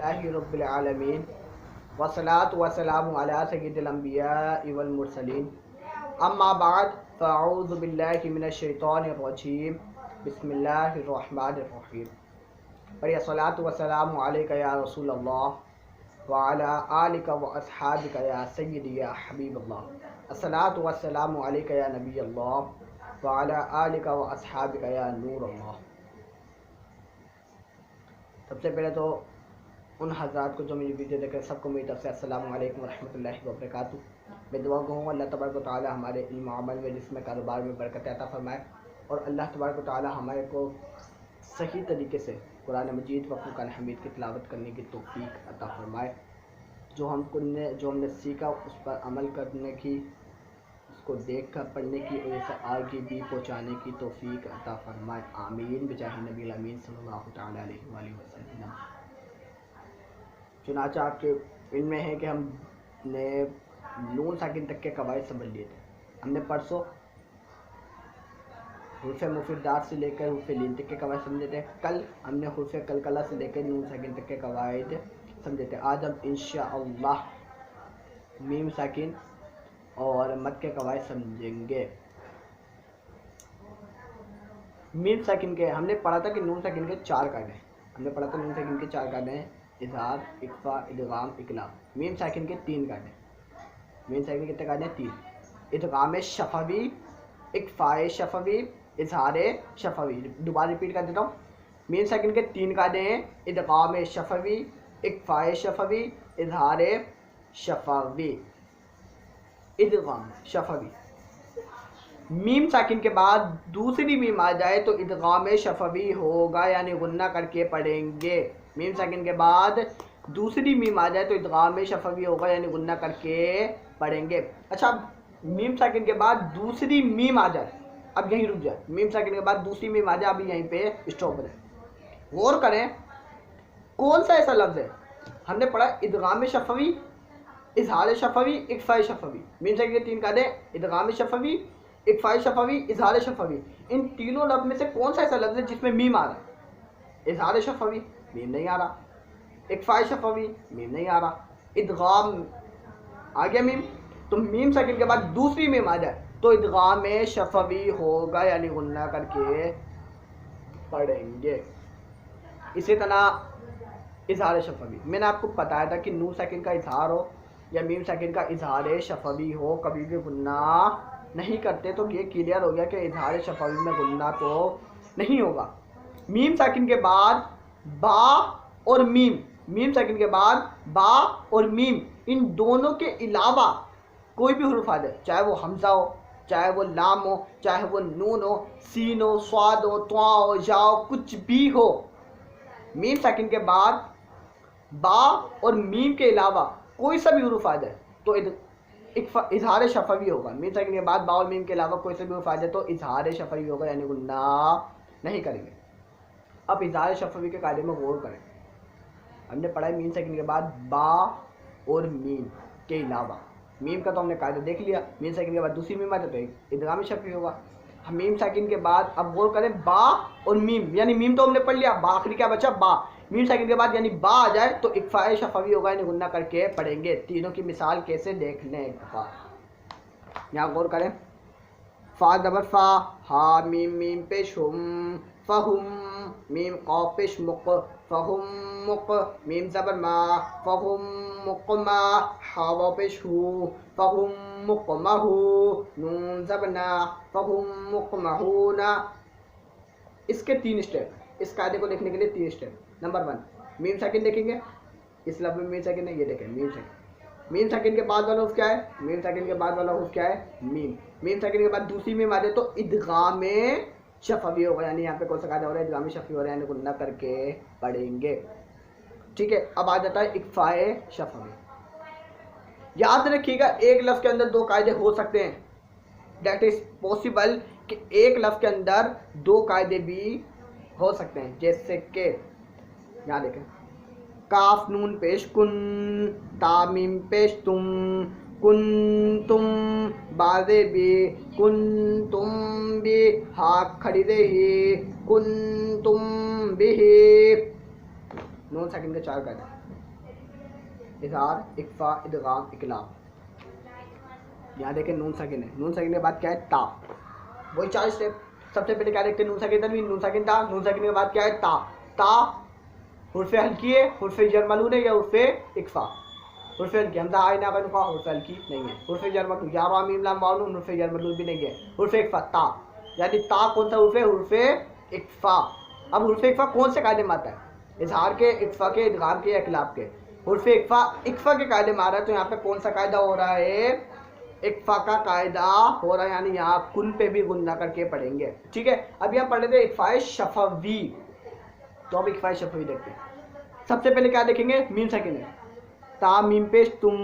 अल्हम्दुलिल्लाहि रब्बिल आलमीन वस्सलातु वस्सलामु अला सय्यिदिल अंबियाइ वल मुरसलीन अम्मा बाद फ़अऊज़ु बिल्लाहि मिनश शैतानिर रजीम बिस्मिल्लाहिर रहमानिर रहीम। और अस्सलातु वस्सलामु अलैका या रसूलल्लाह व अला आलिका व अस्हाबिका या सय्यिदी या हबीबल्लाह। अस्सलातु वस्सलामु अलैका या नबीयल्लाह व अला आलिका व अस्हाबिका या नूरल्लाह। सबसे पहले तो उन हज़रात को जो मेरी वीडियो देख रहे हैं सबको मेरी तरफ से अस्सलामु अलैकुम रहमतुल्लाहि व बरकातुहू। मैं दुआ कहूँ अल्लाह तबारक व तआला हमारे इल्म अमल में, जिसमें कारोबार में बरकत अता फरमाए और अल्लाह तबारक व तआला हमारे को सही तरीके से कुरान मजीद व फुरकान हमीद की तिलावत करने की तौफीक अता फरमाए। जो हमने सीखा उस पर अमल करने की, उसको देख कर पढ़ने की और इसे आगे भी पहुँचाने की तौफीक अता फरमाए। आमीन बिजाहि नबी अमीन सल्लल्लाहु तआला अलैहि वसल्लम। चुनाचा आपके इनमें है कि हमने नून साकिन तक के कवायद समझ लिए थे। हमने परसों हुर्फ़े मुफ़िदात से लेकर हुर्फ़े लीन तक के कवायद समझे थे। कल हमने हुर्फ़े कलकला से लेकर नून साकिन तक के कवायद समझे थे। आज हम इंशाअल्लाह मीम साकिन और मद के कवायद समझेंगे। मीम साकिन के हमने पढ़ा था कि नून साकिन के चार कायदे हैं। हमने पढ़ा था नून साकिन के चार कायदे हैं, इज़हार, इख्फा, इदगाम, इकलाब। मीम साकिन के तीन कायदे। मीम साकिन के कितने कायदे हैं? तीन। इदगाम शफवी, इख्फाए शफवी, इज़हार शफवी। दोबारा रिपीट कर देता हूँ। मीम साकिन के तीन कायदे हैं, इदगाम शफवी, इख्फाए शफवी, इज़हार शफवी। इदगाम शफवी, मीम साकिन के बाद दूसरी मीम आ जाए तो इदगाम शफवी होगा, यानी गुन्ना करके पढ़ेंगे। मीम साकिन के बाद दूसरी मीम आ जाए तो इदगाम शफवी होगा, यानी गुन्ना करके पढ़ेंगे। अच्छा, मीम साकिन के बाद दूसरी मीम आ जाए, अब यहीं रुक जाए। मीम साकिन के बाद दूसरी मीम आ जाए, अभी यहीं पे स्टॉप हो जाए। गौर करें कौन सा ऐसा लफ्ज़ है। हमने पढ़ा इदगाम शफवी, इज़हार शफवी, इख्फा शफवी। मीम साकिन के तीन कायदे, इदगाम शफवी, इख्फा शफवी, इज़हार शफवी। इन तीनों लफ्ज़ में से कौन सा ऐसा लफ्ज़ है जिसमें मीम आ रहा है? इज़हार शफवी मीम नहीं आ रहा, इख्फा शफवी मीम नहीं आ रहा, इदगाम आ गया मीम। तो मीम साकिन के बाद दूसरी मीम आ जाए तो इदगाम शफवी होगा, यानी गुन्ना करके पढ़ेंगे। इसी तरह इज़हार शफवी, मैंने आपको बताया था कि नून साकिन का इज़हार हो या मीम साकिन का इज़हार शफवी हो, कभी भी गुन्ना नहीं करते। तो ये क्लियर हो गया कि इज़हार शफवी में गुन्ना तो नहीं होगा। मीम साकिन के बाद बा और मीम, मीम साकिन के बाद बा और मीम, इन दोनों के अलावा कोई भी हुरूफ आ जाए, चाहे वो हमज़ा हो, चाहे वो लाम हो, चाहे वो नून हो, सीन हो, स्वाद हो, त्वा हो, या हो, कुछ भी हो, मीम साकिन के बाद बा और मीम के अलावा कोई सा भी हुरूफ आ जाए तो इज़हार शफवी होगा। मीम साकिन के बाद बा और मीम के अलावा कोई सा भी हुरूफ आ जाए तो इज़हार शफवी होगा, यानी गुन्ना नहीं करेंगे। अब इज़हार शफवी के कायदे में गौर करें। हमने पढ़ा है मीम साकिन के बाद बा और मीम के अलावा, मीम का तो हमने कायदा देख लिया। मीम साकिन के बाद दूसरी मीम आ जाए तो इदगाम शफवी होगा। हम मीम साकिन के बाद अब गौर करें बा और मीम, यानी मीम तो हमने पढ़ लिया, बा आखिरी क्या बचा? बा। मीम साकिन के बाद यानी बा आ जाए तो इख्फा शफवी होगा, यानी गुन्ना करके पढ़ेंगे। तीनों की मिसाल कैसे देखने का, यहाँ गौर करें। फा ज़बर फा, हा मीम मीम पेश हुम, फ़हुम, मीम क़ाफ़ पेश मुक़, फ़हुम मुक़, मीम ज़बर मा, फ़हुम मुक़मा, हा वाव पेश हू, फ़हुम मुक़महू, नून ज़बर ना, फ़हुम मुक़महूना। इसके तीन स्टेप, इस कायदे को देखने के लिए तीन स्टेप। नंबर 1, मीम साकिन देखेंगे। इस लफ्ज़ में मीम साकिन है, ये देखें मीम साकिन। मीम साकिन के बाद वाला हुर्फ क्या है? मीम साकिन के बाद वाला हुर्फ क्या है? मीम। मीम साकिन के बाद दूसरी मीम आ जाए तो इदगाम शफवी होगा, यानी यहाँ पे कौन सा कायदा हो रहा है? इदगाम शफवी हो रहा है, यानी गुन्ना करके पढ़ेंगे। ठीक है, अब आ जाता है इख्फाए शफवी। याद रखिएगा एक लफ्ज़ के अंदर दो कायदे हो सकते हैं। दैट इज़ पॉसिबल कि एक लफ्ज़ के अंदर दो कायदे भी हो सकते हैं। जैसे कि यहाँ देखें, काफ नून पेश कुन, तामीम पेश तुम, कुन तुम, बाजे भी, कुन तुम भी, हा खड़ी रही, कुन तुम भी। नून साकिन के 4 कायदे, इज़हार, इक्फा, इदगाम, इकलाब। यहाँ देखें नून साकिन है, नून साकिन के बाद क्या है? ता। वही 4 स्टेप। सबसे पहले क्या देखते हैं? नून साकिन तनवीन, नून साकिन ता, नून साकिन के बाद क्या है? ता। ता हुर्फ़े हल्की है, हुर्फ़े जर मलून है या हुर्फ़े इक्फा? हुर्फ़े हल्की, हमज़ा आइन का नुक़ा हुर्फ़े हल्की नहीं है। हुर्फ़े जर मलून, या रा मीम लाम वाव नून, हुर्फ़े जर मलून भी नहीं है। हुर्फ़े इक्फा ता, यानी ता कौन सा हुर्फ़ है? हुर्फ़े इक्फा। अब हुर्फ़े इक्फा कौन से कायदे में आता है? इज़हार के, इक्फा के, इदगाम के या इक़लाब के? हुर्फ़े इक्फा इक्फा के कायदे में आ रहा है, तो यहाँ पे कौन सा कायदा हो रहा है? इक्फा का कायदा हो रहा है, यानी यहाँ कुल पे भी गुन्ना करके पढ़ेंगे। ठीक है, अब यहाँ पढ़ लेते हैं इक्फा शफवी। तो अब इक्फा शफवी देखते हैं। सबसे पहले क्या देखेंगे? मीम साकिन है, ता मीम पेश तुम,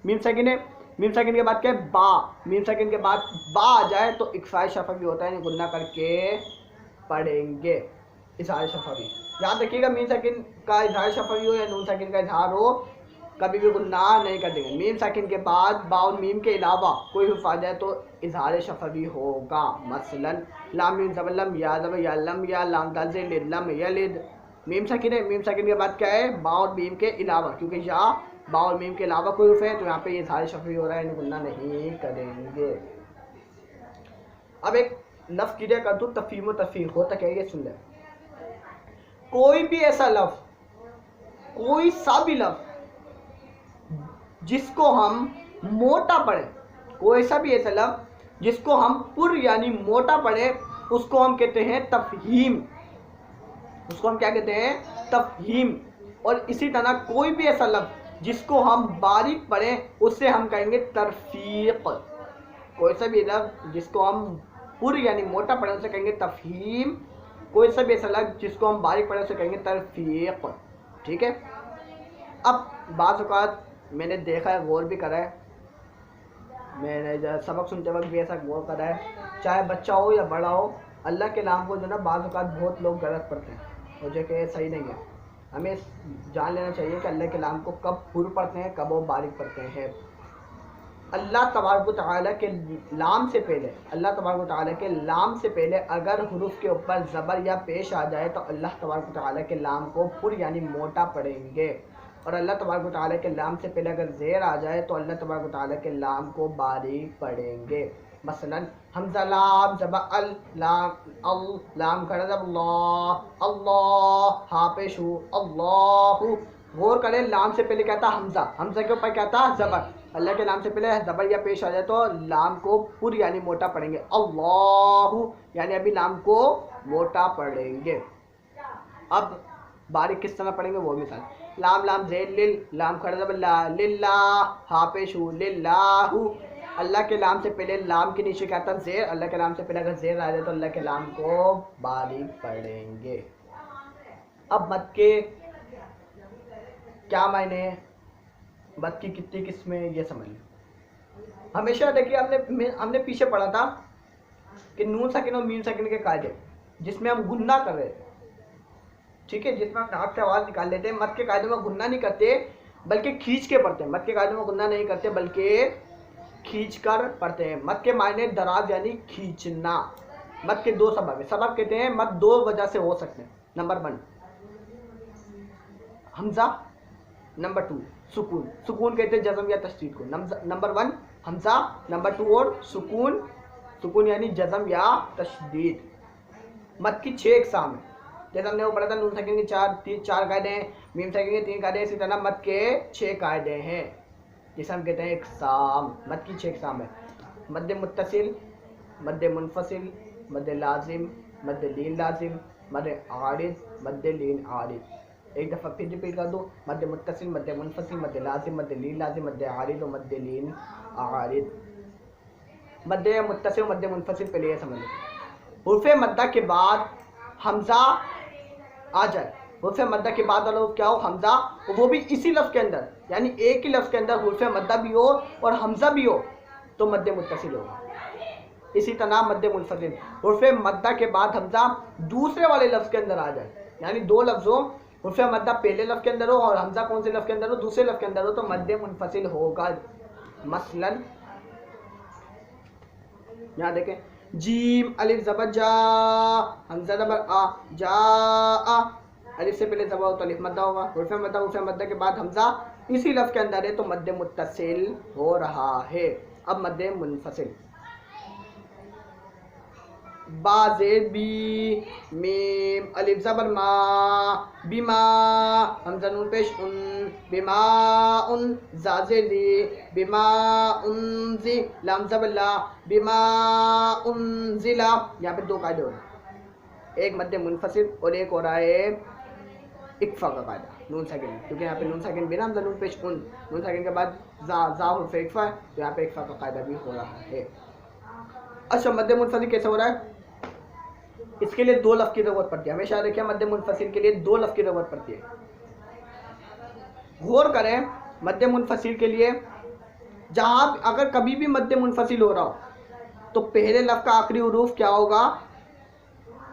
मीम साकिन है। मीम साकिन के बाद क्या है? बा। मीम साकिन के बाद बा आ जाए तो इक्फा शफवी होता है, यानी गुन्ना करके पढ़ेंगे इज़हार शफवी। याद रखिएगा, मीम साकिन का इज़हार शफवी हो या नून साकिन का इज़हार हो, कभी भी गुन्ना नहीं कर देंगे। मीम साकिन के बाद बा और मीम के अलावा कोई हुर्फ़ आ जाए तो इज़हार शफवी होगा। मसलन लाम मीम ज़बर लम, या ज़बर या लम, या लाम दाल ज़ेर लिद लम यलिद। मीम साकिन है, मीम साकिन के बाद क्या है? बा और मीम के अलावा, क्योंकि या बा और मीम के अलावा कोई हुर्फ़ है तो यहाँ पे ये इज़हार शफवी हो रहा है, गुन्ना नहीं करेंगे। अब एक लफ्ज़ क्लियर कर दूँ, तफ़हीम व तफ़सीर होता क्या है ये सुन लें। कोई भी ऐसा लफ्ज़, कोई सा भी लफ्ज़ जिसको हम मोटा पढ़ें, कोई सा भी ऐसा लफ्ज़ जिसको हम पुर यानी मोटा पढ़ें, उसको हम कहते हैं तफ़हीम। उसको हम क्या कहते हैं? तफ़हीम। और इसी तरह कोई भी ऐसा लफ्ज़ जिसको हम बारीक पढ़ें, उससे हम कहेंगे तरफ़ीक़। कोई सा भी लफ्ज़ जिसको हम पुर यानी मोटा पढ़ें, उसे कहेंगे तफ़हीम। कोई सा भी ऐसा लफ्ज़ जिसको हम बारीक पढ़ें, उसे कहेंगे तरफ़ीक़। ठीक है, अब बाज़ औक़ात मैंने देखा है, गौर भी करा है, मैंने सबक सुनते वक्त भी ऐसा गौर करा है, चाहे बच्चा हो या बड़ा हो, अल्लाह के नाम को जो ना बाज़ औक़ात बहुत लोग गलत पढ़ते हैं, और जो कि सही नहीं है। हमें जान लेना चाहिए कि अल्लाह के नाम को कब पुर पढ़ते हैं, कब वो बारीक पढ़ते हैं। अल्लाह तबारक व तआला के लाम से पहले, अल्लाह तबारक व तआला के लाम से पहले अगर हुरूफ के ऊपर ज़बर या पेश आ जाए तो अल्लाह तबारक व तआला के लाम को पुर यानी मोटा पढ़ेंगे, और अल्लाह तबारक व तआला के लाम से पहले अगर ज़ेर आ जाए तो अल्लाह तबारक व तआला के लाम को बारीक पढ़ेंगे। मसलन हमज़ा लाम ज़बर अल लाम अल लाम खड़ा अल्लाह अल्लाह हा पेश हु अल्लाहु। गौर करें, लाम से पहले क्या था? हमज़ा। हमज़ा के ऊपर क्या था? ज़बर। अल्लाह के नाम से पहले ज़बर या पेश आ जाए तो लाम को पुर यानी मोटा पढ़ेंगे। अल्लाहु यानी अभी लाम को मोटा पढ़ेंगे। अब बारीक किस तरह पढ़ेंगे वो भी साथ। लाम लाम ज़ेर लिल, लाम खड़ा ज़बर ला, लिल्लाह हा पेश हु लिल्लाहु। अल्लाह के नाम से पहले लाम के नीचे क्या था? ज़ेर। अल्लाह के नाम से पहले अगर ज़ेर आ जाए तो अल्लाह के नाम को बारीक पढ़ेंगे। अब मत के क्या मायने हैं, मत की कितनी किस्में, ये समझ लें। हमेशा देखिए, हमने पीछे पढ़ा था कि नून साकिन और मीम साकिन के कायदे जिसमें हम गुन्ना कर रहे हैं, ठीक है, जिसमें हम नाक से आवाज़ निकाल लेते हैं। मत के कायदों में गुन्ना नहीं करते बल्कि खींच के पढ़ते हैं। मत के कायदों में गुन्ना नहीं करते बल्कि खींच कर पढ़ते हैं। मत के मायने दराज यानी खींचना। मत के 2 सबब है। सबब कहते हैं मत 2 वजह से हो सकते हैं। नंबर 1 हमज़ा, नंबर 2 सुकून। सुकून कहते हैं जज़म या तशदीद को। नंबर 1 हमज़ा, नंबर 2 और सुकून। सुकून यानी जज़म या तशदीद। मत की 6 इक़साम है, जैसे हमने वो पढ़ा था। नून साकिन के 4 कायदे हैं, मीम साकिन के 3 कायदे हैं, इसी तरह मत के 6 कायदे हैं जिसे हम कहते हैं इक़साम। मत की 6 इक़साम है। मद्दे मुत्तसिल, मद्दे मुनफसिल, मद्दे लाजिम, मद्दे लीन लाजिम, मद्दे आरिद, मद्दे लीन आरिद। एक दफ़ा फिर रिपीट कर दो। मद्दे मुत्तसिल, मद्दे मुनफसिल, मद्दे लाजिम, मद्दे लीन लाजिम, मद्दे आरिद और मद्दे लीन आरिद। मद्दे मुत्तसिल, मद्दे मुनफसिल पहले ये समझ लो। हुर्फ़े मद्दा के बाद हमज़ा आ जाए, हुर्फ़े मद्दा के बाद वाला क्या हो? हमज़ा, वो भी इसी लफ्ज़ के अंदर, यानी एक ही लफ्ज़ के अंदर हुर्फ़े मद्दा भी हो और हमज़ा भी हो तो मद्दे मुत्तसिल होगा। इसी तरह मद्दे मुनफसिल, हुर्फ़े मद्दा के बाद हमज़ा दूसरे वाले लफ्ज़ के अंदर आ जाए, यानी 2 लफ्ज़ हो, हुर्फ़े मद्दा पहले लफ्ज़ के अंदर हो और हमज़ा कौन से लफ्ज़ के अंदर हो? दूसरे लफ्ज़ के अंदर हो, तो मद्दे मुनफसिल होगा। मसलन यहाँ देखें, जीम अलिफ ज़बर जा, हमज़ा ज़बर आ, जा आ। अलिफ से पहले ज़बर हो तो अलिफ मद्दा होगा, हुर्फ मद्दा के बाद हमजा इसी लफ्ज़ के अंदर है तो मद्दे मुत्तसिल हो रहा है। अब मद्दे मुनफसिल, बा ज़ेर बी, मीम अलिफ ज़बर मा, बिमा हमज़ा नून पेश उन, बिमा उन ज़ा ज़ेर ज़ी, बिमा उन ज़ी लाम ज़बर ला, बिमा उन ज़िला। यहाँ पे दो कायदे हो रहे हैं, एक मद्दे मुनफसिल और एक हो रहा है इक्फा का कायदा नून साकिन, क्योंकि यहाँ पे नून साकिन बिना हमज़ा नून पेश उन, नून साकिन के बाद जा हुर्फ इक्फा है तो यहाँ पे इक्फा का कायदा भी हो रहा है। अच्छा मद्दे मुनफसिल कैसे हो रहा है, इसके लिए दो लफ्ज़ की ज़रूरत पड़ती है। हमेशा याद रखिए मद्दे मुनफसिल के लिए दो लफ्ज़ की ज़रूरत पड़ती है। गौर करें मद्दे मुनफसिल के लिए, जहाँ अगर कभी भी मद्दे मुनफसिल हो रहा हो तो पहले लफ्ज़ का आखिरी हुरूफ क्या होगा,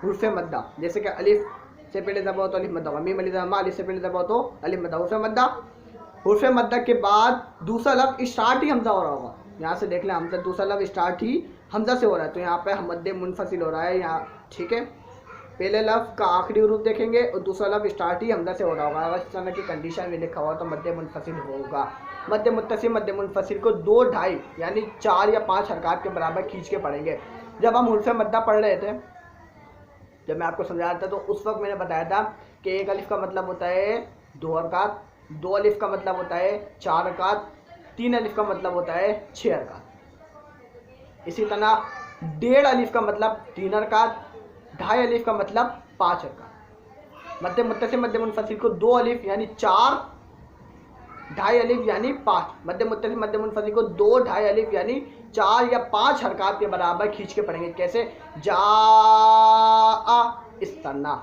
हुर्फ मद्दा। जैसे कि अलिफ से पहले ज़बर हो तो अलिफ मद्दा होगा, मीम अलिफ ज़बर मा, अलिफ से पहले ज़बर हो तो अलिफ मद्दा, हुर्फ मद्दा। हुर्फ मद्दा के बाद दूसरा लफ्ज़ स्टार्ट ही हमज़ा हो रहा होगा। यहाँ से देख लें हमज़ा दूसरा लफ्ज़ स्टार्ट ही हमज़ा से हो रहा है तो यहाँ पे मद्दे मुनफसिल हो रहा है यहाँ, ठीक है। पहले लफ्ज़ का आखिरी हुरूफ देखेंगे और दूसरा लफ्ज़ स्टार्ट ही हमज़ा से हो रहा होगा। अगर इस तरह की कंडीशन में लिखा हुआ तो मद्दे मुनफसिल होगा। मद्दे मुत्तसिल मद्दे मुनफसिल को 2 ढाई यानी 4 या 5 हरकत के बराबर खींच के पढ़ेंगे। जब हम हुर्फ मद्दा पढ़ रहे थे, जब मैं आपको समझा रहा था तो उस वक्त मैंने बताया था कि एक अलिफ का मतलब होता है 2 हरकत, 2 अलिफ का मतलब होता है 4 हरकत, 3 अलिफ का मतलब होता है 6 हरकत। इसी तरह 1.5 अलिफ का मतलब 3 हरकत, 2.5 अलिफ का मतलब 5 हरकत। मद्दे मुत्तसिल मद्दे मुनफसिल को 2 अलिफ यानी 4, 2.5 अलिफ यानी 5। मद्दे मुत्तसिल मद्दे मुनफसिल को 2, 2.5 अलिफ यानी 4 या 5 हरकत के बराबर खींच के पढ़ेंगे। कैसे, जा इस्तना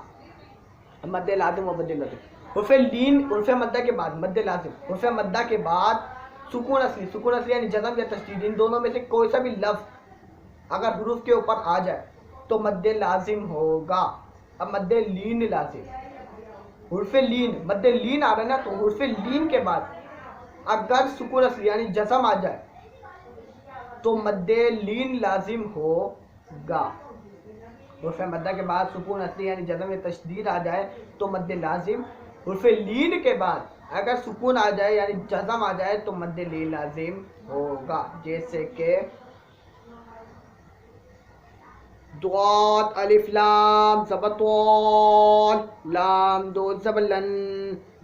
मद्दे लाजिम व मद्दे लाजिम। हुर्फ लीन हुर्फ मद्दा के बाद मद्दे लाजिम, हुर्फ मद्दा के बाद सुकून असली यानी जज़म या तशदीद, इन दोनों में से कोई सा भी लफ्ज़ अगर हुरूफ के ऊपर आ जाए तो मद्दे लाजिम होगा। अब मद्दे लीन लाजिम, हुर्फ लीन मद्दे लीन आ रहा है ना, तो हुर्फ लीन के बाद अगर सुकून असली यानी जज़म आ जाए तो मद्दे लीन लाजिम होगा। हुर्फ मद्दा के बाद सुकून असली यानी जज़म या तशदीद आ जाए तो मद्दे लाजिम। हुर्फ लीन के बाद अगर सुकून आ जाए यानी जज़म आ जाए तो मद्दे लीन लाजिम होगा। जैसे कि दुआत अलिफ लाम ज़बर लाम दो ज़बर लन,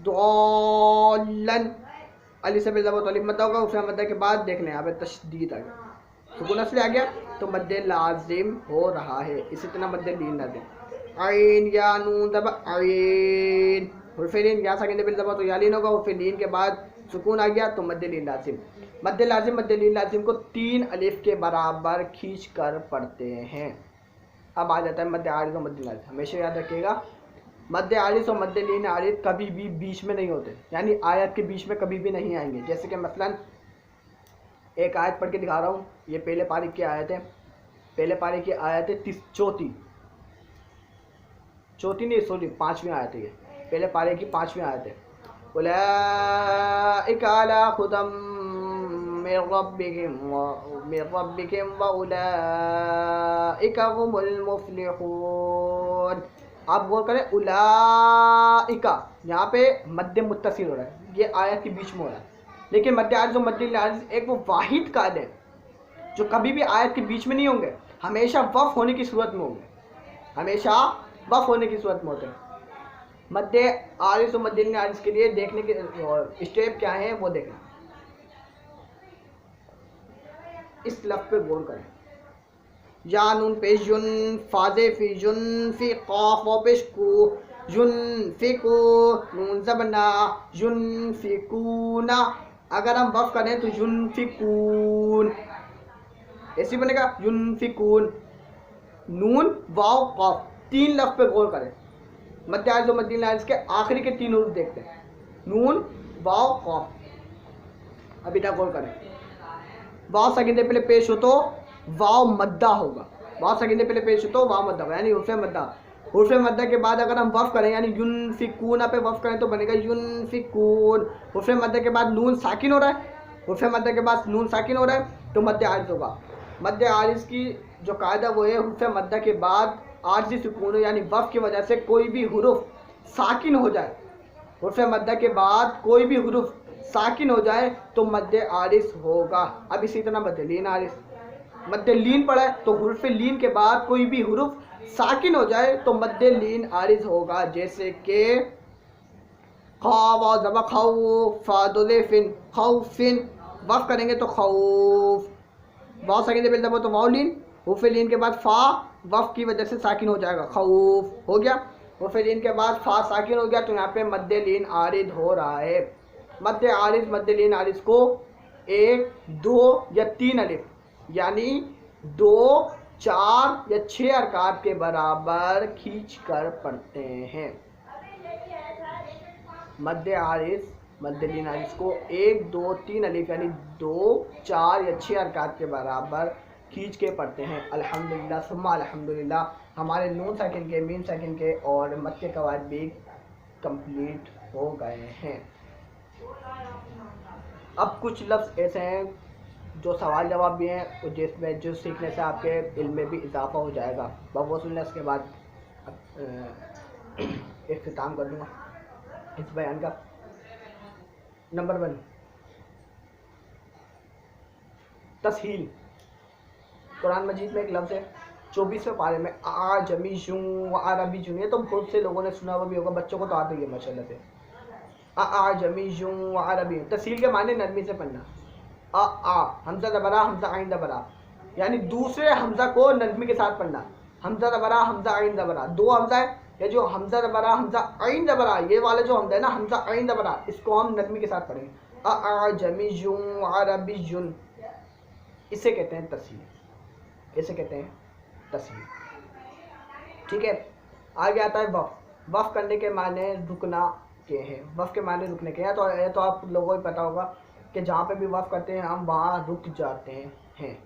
दुआलन अलिफ से ज़बर तो अलिफ मद्दा होगा। हुर्फ मद्दा के बाद देख लें यहाँ पे तशदीद आ गया, सुकून असली आ गया तो मद्दे लाजिम हो रहा है। इसी तरह मद्दे लीन लाजिम, आइन या नून ज़बर आइन, हुर्फ लीन या साकिन बिल ज़बर तो या लीन होगा। हुर्फ लीन के बाद सुकून आ गया तो मद्दे लीन लाजिम। मद्दे लाजिम मद्दे लीन लाजिम को 3 अलिफ के बराबर खींच कर पढ़ते हैं। अब आ जाता है मद्दे आरिज़ और मद्दे लाजिम। हमेशा याद रखिएगा मद्दे आरिज़ और मद्दे लीन आरिज़ कभी भी बीच में नहीं होते, यानी आयत के बीच में कभी भी नहीं आएंगे। जैसे कि मसलन एक आयत पढ़ के दिखा रहा हूँ, ये पहले पारी की आयत है, पहले पारी की आयत है चौथी नहीं सॉरी 5वीं आयत है, ये पहले पारे की 5वीं आयत है। उलाइका अला हुदम मिन रब्बिहिम व उलाइका हुमुल मुफ्लिहून। आप गौर करें उलाइका यहाँ पे मद्दे मुत्तसिल हो रहा है, ये आयत के बीच में हो रहा है, लेकिन मद्दे आरिज़ और मद्दे लाजिम एक वो वाहिद कायदा है जो कभी भी आयत के बीच में नहीं होंगे, हमेशा वक़्फ़ होने की सूरत में होंगे, हमेशा वक़्फ़ होने की सूरत में होते हैं। मद्दे आरिज़ और मद्दे लाजिम के लिए देखने के स्टेप क्या है वो देखना। इस लफ्ज़ पे गौर करें, या नून पेश युन, फाज़े फी युन फी क़ाफ़ व पेश कू, युन फी कू नून ज़बना युन फी कूना। अगर हम वक़्फ़ करें तो युन फी कून ऐसे बनेगा, युन फी कून नून वाव क़ाफ़, 3 लफ्ज़ पे गौर करें। मद्दे आरिज़ और मद्दे लाजिम के आखिरी के 3 हुरूफ देखते हैं, नून वाव क़ाफ़। अभी तक गौर करें, वाव सकीने पहले पेश हो तो वाव मद्दा होगा, वाव सकीने पहले पेश हो तो वाव मद्दा होगा, यानी हुर्फ़े मद्दा। हुर्फ़े मद्दा के बाद अगर हम वफ़ करें यानी युनफ़िकून पे वफ़ करें तो बनेगा युनफ़िकून। हुर्फ़े मद्दा के बाद नून साकिन हो रहा है, हुर्फ़े मद्दा के बाद नून साकिन हो रहा है तो मद्दे आरिज़ होगा। मद्दे आरिज़ की जो कायदा वो है, हुर्फ़े मद्दा के बाद आरिज़ी सुकून यानी वफ़ की वजह से कोई भी हुरूफ साकिन हो जाए, हुर्फ मद्दा के बाद कोई भी हुरूफ साकिन हो जाए तो मद्दे आरिस होगा। अब इसी तरह मद्दे लीन आरिस, मद्दे लीन पड़ा है तो हुर्फ लीन के बाद कोई भी हुरूफ साकिन हो जाए तो मद्दे लीन आरिस होगा। जैसे कि खौफ जबा खौफ फादुलिफिन खौफिन, वफ करेंगे तो खौफ, वाव साकिन बिल दबा तो वाव लीन, हुर्फ लीन के बाद फा वफ की वजह से साकिन हो जाएगा, खौफ हो गया। हुर्फ लीन के बाद फा साकिन हो गया तो यहाँ पे मद्दे लीन आरिद हो रहा है। मद्दे आरिज मद्दे लीन आरिज को 1, 2 या 3 अलिफ यानी 2, 4 या 6 अरकात के बराबर खींच कर पढ़ते हैं। मद्दे आरिज मद्दे लीन आरिज को 1, 2, 3 अलिफ यानी 2, 4 या 6 अरकात के बराबर खींच के पढ़ते हैं। अल्हम्दुलिल्लाह सुम्मा अल्हम्दुलिल्लाह हमारे नून साकिन के, मीम साकिन के और मद के कवायद भी कंप्लीट हो गए हैं। अब कुछ लफ्ज़ ऐसे हैं जो सवाल जवाब भी हैं, जिसमें जो सीखने से आपके इल्म में भी इजाफा हो जाएगा। वो सुनने उसके बाद इख्तिताम कर दूँगा इस बयान का। नंबर 1 तस्हील। कुरान मजीद में एक लफ्ज़ है 24वें पारे में आजमीजुं व अरबीजुं, ये तो बहुत से लोगों ने सुना हुआ भी होगा, बच्चों को तो आती है माशाल्लाह से। आजमीजुं व अरबी, तस्हील के माने नरमी से पढ़ना। हमजा दबरा हमजा आइन दबरा, यानी दूसरे हमजा को नरमी के साथ पढ़ना। हमजा दबरा हमजा आइन दबरा, 2 हमजा है, ये जो हमजा दबरा हमजा आइन दबरा ये वाला जो हमजा है ना, हमजा आइन दबरा, इसको हम नरमी के साथ पढ़ेंगे। आजमीजुं व अरबीजुं, इसे कहते हैं तस्हील, इसे कहते हैं तस्हील। ठीक है, आगे आता है वफ। वफ करने के माने रुकना के हैं, वफ के माने रुकने के हैं। तो ये तो आप लोगों को पता होगा कि जहाँ पे भी वफ करते हैं हम वहाँ रुक जाते हैं।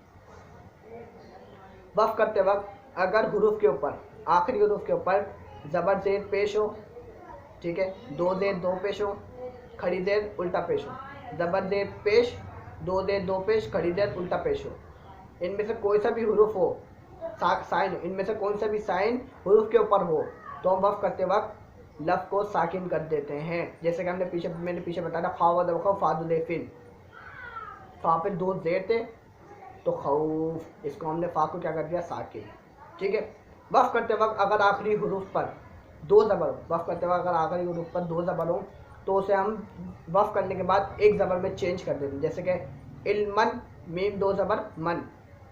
वफ करते वक्त अगर हुरूफ के ऊपर, आखिरी हुरूफ के ऊपर ज़बर ज़ेर पेश हो, ठीक है, 2 ज़ेर 2 पेश हो, खड़ी ज़ेर उल्टा पेश हो, ज़बर ज़ेर पेश, 2 ज़ेर 2 पेश, खड़ी ज़ेर उल्टा पेश हो, इनमें से कोई सा भी हुरूफ हो साइन, इनमें से कौन सा भी साइन हुरूफ के ऊपर हो तो हम वफ करते वक्त लफ को साकिन कर देते हैं। जैसे कि मैंने पीछे बताया खा दबा फादुलेफिन, फा पे 2 ज़ेर थे तो खौफ, इसको हमने फा को क्या कर दिया साकिन। ठीक है, वफ करते वक्त अगर आखिरी हुरूफ पर 2 ज़बर हो, वफ करते वक्त अगर आखिरी हुरूफ पर 2 ज़बर हो तो उसे हम वफ करने के बाद 1 ज़बर में चेंज कर देते हैं। जैसे कि इल्मन, मीम 2 ज़बर, मन,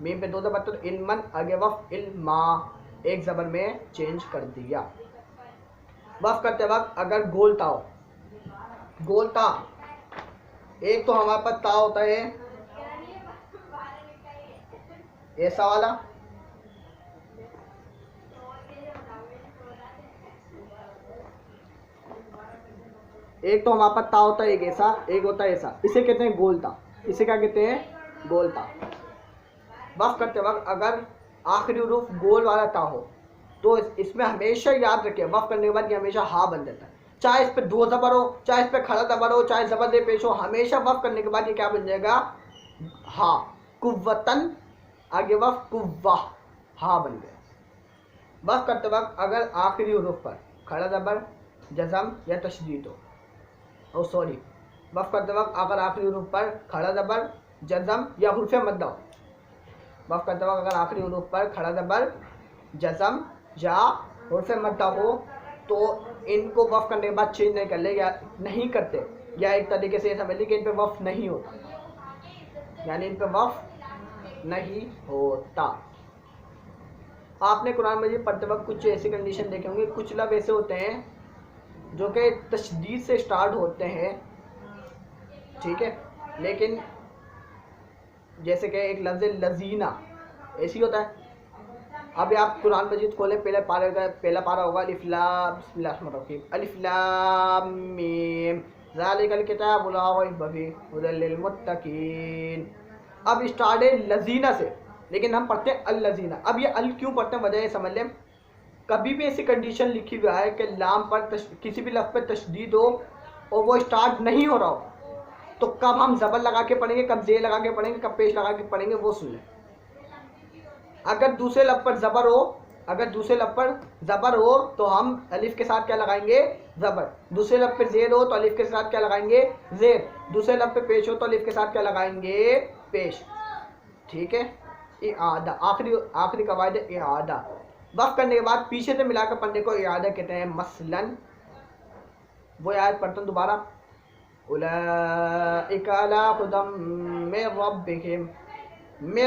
मीम पे 2 ज़बर तो इल्मन, आगे वफ इल्मा, 1 ज़बर में चेंज कर दिया। वफ करते वक्त अगर गोलता हो, गोलता, एक तो हमारे पास ता होता है ऐसा वाला, एक तो हमारे पास ता होता है एक ऐसा, एक होता है ऐसा, इसे कहते हैं गोलता। इसे क्या कहते हैं? गोलता। वफ करते वक्त अगर आखिरी हुरूफ गोल वाला ता हो तो इसमें हमेशा याद रखें वफ करने के बाद ये हमेशा हा बन जाता है। चाहे इस पे 2 ज़बर हो, चाहे इस पे खड़ा ज़बर हो, चाहे ज़बर दे पेश हो, हमेशा वफ करने के बाद ये क्या बन जाएगा? हा। कुव्वतन, आगे वफ कुव्वा, हा बन गया। वफ करते वक्त अगर आखिरी हुरूफ पर खड़ा ज़बर, जज़म या तशदीद हो, सॉरी, वफ करते वक्त अगर आखिरी हुरूफ पर खड़ा ज़बर, जज़म या हुर्फ़ मद्दा हो, वफ करते वक्त अगर आखिरी हुरूफ पर खड़ा ज़बर, जज़म या हुर्फ़ मद्दा हो तो इनको वफ करने के बाद चेंज नहीं कर ले, या नहीं करते, या एक तरीके से समझ लीजिए कि इन पे वफ नहीं होता, यानी इन पे वफ नहीं होता। आपने कुरान मजीद पढ़ते वक्त कुछ ऐसी कंडीशन देखे होंगे, कुछ लफ्ज़ ऐसे होते हैं जो कि तशदीद से स्टार्ट होते हैं, ठीक है, लेकिन जैसे कि एक लफ्ज़ लजीना ऐसी होता है। अभी आप कुरान मजीद खोलें, पहला पारा होगा अलिफ लाम, बिस्मिल्लाहिर्रहमानिर्रहीम, अलिफ लाम मीम, ज़ालिकल किताबु ला रैब फीहि हुदल लिल मुत्तकीन। अब स्टार्ट है लजीना से, लेकिन हम पढ़ते हैं अल लजीना। अब ये अल क्यों पढ़ते हैं, वजह ये समझ लें। कभी भी ऐसी कंडीशन लिखी हुई है कि लाम पर किसी भी लफ्ज़ पर तशदीद हो और वो स्टार्ट नहीं हो रहा हो, तो कब हम ज़बर लगा के पढ़ेंगे, कब ज़ेर लगा के पढ़ेंगे, कब पेश लगा के पढ़ेंगे, वो सुन लें। अगर दूसरे लफ्ज़ पर ज़बर हो अगर दूसरे लब पर ज़बर हो तो हम अलिफ के साथ क्या लगाएंगे, ज़बर। दूसरे लब पर ज़ेर हो तो अलिफ के साथ क्या लगाएंगे, ज़ेर। दूसरे लब पे पेश हो तो अलिफ के साथ क्या लगाएंगे, पेश। ठीक है। इआदा आखिरी आखिरी कवायद इआदा। वक़्फ़ करने के बाद पीछे से मिलाकर पढ़ने को इआदा कहते हैं। मसलन वो आयत पढ़ता हूँ दोबारा, उलाइका अला हुदम मिर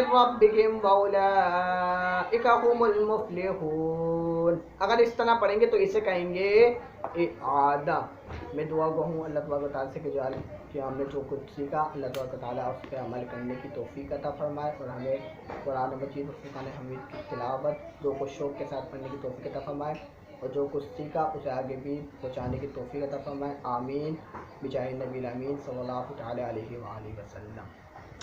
रब्बिहिम व उलाइका हुमुल मुफ्लिहून। अगर इस तरह पढ़ेंगे तो इसे कहेंगे इआदा। मैं दुआ गो हूँ अल्लाह तबारक व तआला से कि हमने जो कुछ सीखा अल्लाह तबारक व तआला उस पर अमल करने की तौफीक अता फरमाए और हमें कुरान मजीद और फुरकान हमीद की तिलावत जो कुछ शौक़ के साथ पढ़ने की तौफीक अता फरमाए और जो कुछ सीखा उसे आगे भी पहुँचाने की तौफीक अता फरमाए। आमीन बिजाहि नबील अमीन सल्लल्लाहु तआला अलैहि व आलिहि वसल्लम।